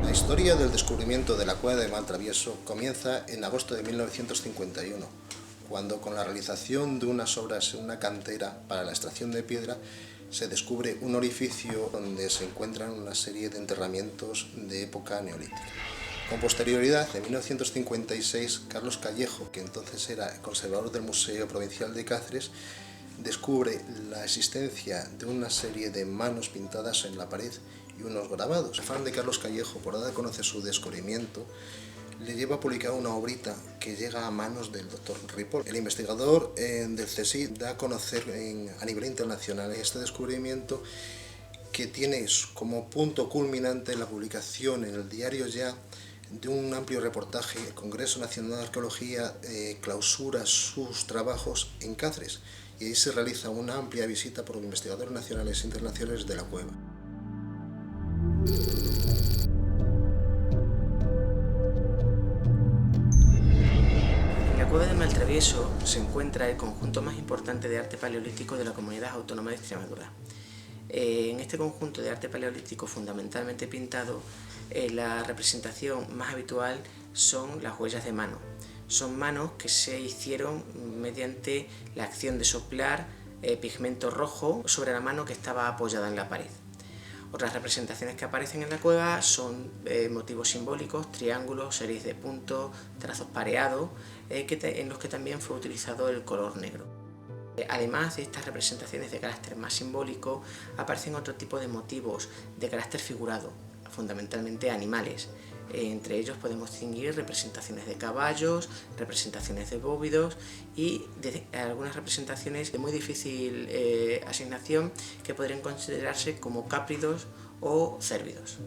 La historia del descubrimiento de la cueva de Maltravieso comienza en agosto de 1951, cuando con la realización de unas obras en una cantera para la extracción de piedra se descubre un orificio donde se encuentran una serie de enterramientos de época neolítica. Con posterioridad, en 1956, Carlos Callejo, que entonces era conservador del Museo Provincial de Cáceres, descubre la existencia de una serie de manos pintadas en la pared y unos grabados. El afán de Carlos Callejo por dar a conocer su descubrimiento le lleva a publicar una obrita que llega a manos del doctor Ripoll. El investigador del CSIC da a conocer a nivel internacional este descubrimiento, que tiene como punto culminante la publicación en el diario Ya de un amplio reportaje. El Congreso Nacional de Arqueología clausura sus trabajos en Cáceres y ahí se realiza una amplia visita por investigadores nacionales e internacionales de la cueva. En la cueva de Maltravieso se encuentra el conjunto más importante de arte paleolítico de la Comunidad Autónoma de Extremadura. En este conjunto de arte paleolítico fundamentalmente pintado, la representación más habitual son las huellas de mano. Son manos que se hicieron mediante la acción de soplar pigmento rojo sobre la mano que estaba apoyada en la pared. Otras representaciones que aparecen en la cueva son motivos simbólicos, triángulos, series de puntos, trazos pareados, en los que también fue utilizado el color negro. Además de estas representaciones de carácter más simbólico, aparecen otro tipo de motivos de carácter figurado, fundamentalmente animales. Entre ellos podemos distinguir representaciones de caballos, representaciones de bóvidos y algunas representaciones de muy difícil asignación que podrían considerarse como cápridos o cérvidos.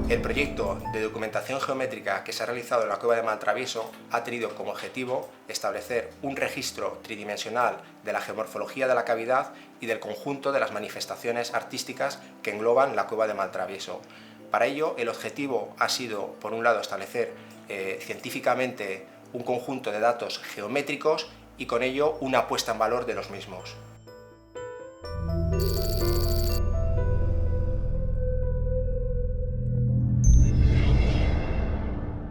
El proyecto de documentación geométrica que se ha realizado en la cueva de Maltravieso ha tenido como objetivo establecer un registro tridimensional de la geomorfología de la cavidad y del conjunto de las manifestaciones artísticas que engloban la cueva de Maltravieso. Para ello, el objetivo ha sido, por un lado, establecer científicamente un conjunto de datos geométricos y con ello una puesta en valor de los mismos.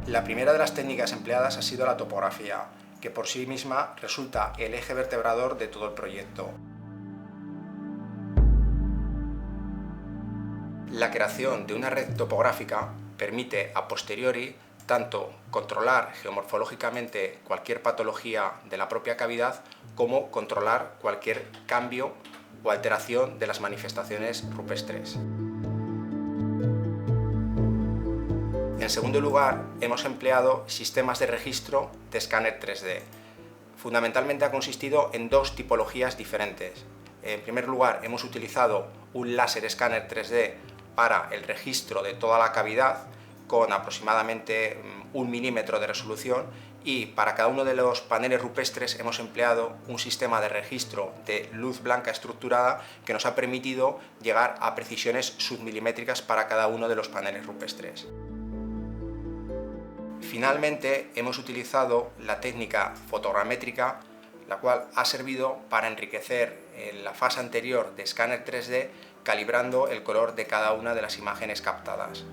La primera de las técnicas empleadas ha sido la topografía, que por sí misma resulta el eje vertebrador de todo el proyecto. La creación de una red topográfica permite a posteriori tanto controlar geomorfológicamente cualquier patología de la propia cavidad como controlar cualquier cambio o alteración de las manifestaciones rupestres. En segundo lugar, hemos empleado sistemas de registro de escáner 3D. Fundamentalmente ha consistido en dos tipologías diferentes. En primer lugar, hemos utilizado un láser escáner 3D para el registro de toda la cavidad con aproximadamente 1 milímetro de resolución, y para cada uno de los paneles rupestres hemos empleado un sistema de registro de luz blanca estructurada que nos ha permitido llegar a precisiones submilimétricas para cada uno de los paneles rupestres. Finalmente, hemos utilizado la técnica fotogramétrica, la cual ha servido para enriquecer la fase anterior de escáner 3D, calibrando el color de cada una de las imágenes captadas.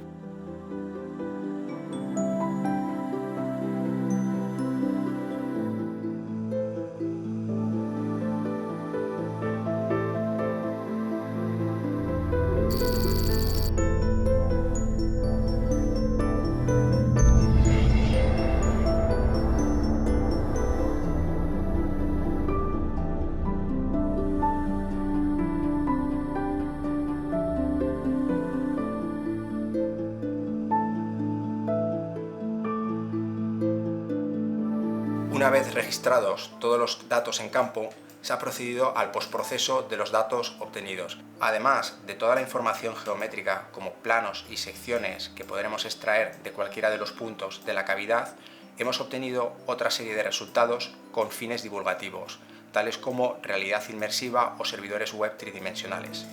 Una vez registrados todos los datos en campo, se ha procedido al postproceso de los datos obtenidos. Además de toda la información geométrica como planos y secciones que podremos extraer de cualquiera de los puntos de la cavidad, hemos obtenido otra serie de resultados con fines divulgativos, tales como realidad inmersiva o servidores web tridimensionales.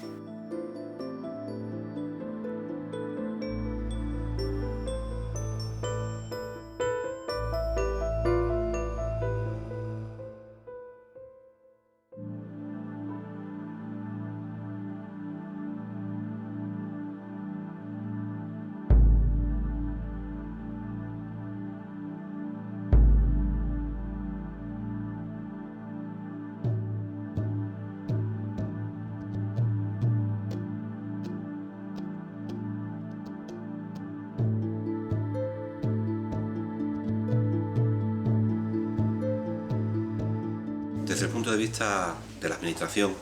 Desde el punto de vista de la administración,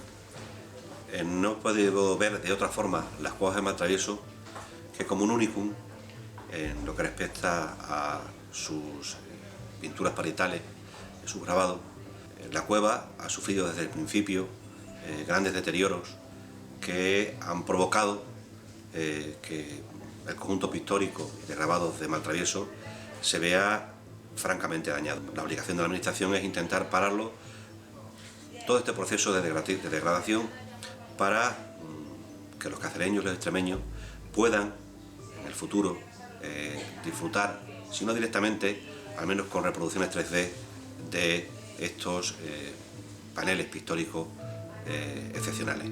no puedo ver de otra forma las cuevas de Maltravieso que como un unicum en lo que respecta a sus pinturas parietales, sus grabados. La cueva ha sufrido desde el principio grandes deterioros que han provocado que el conjunto pictórico de grabados de Maltravieso se vea francamente dañado. La obligación de la administración es intentar pararlo, todo este proceso de degradación, para que los cacereños y los extremeños puedan en el futuro disfrutar, si no directamente, al menos con reproducciones 3D de estos paneles pictóricos excepcionales.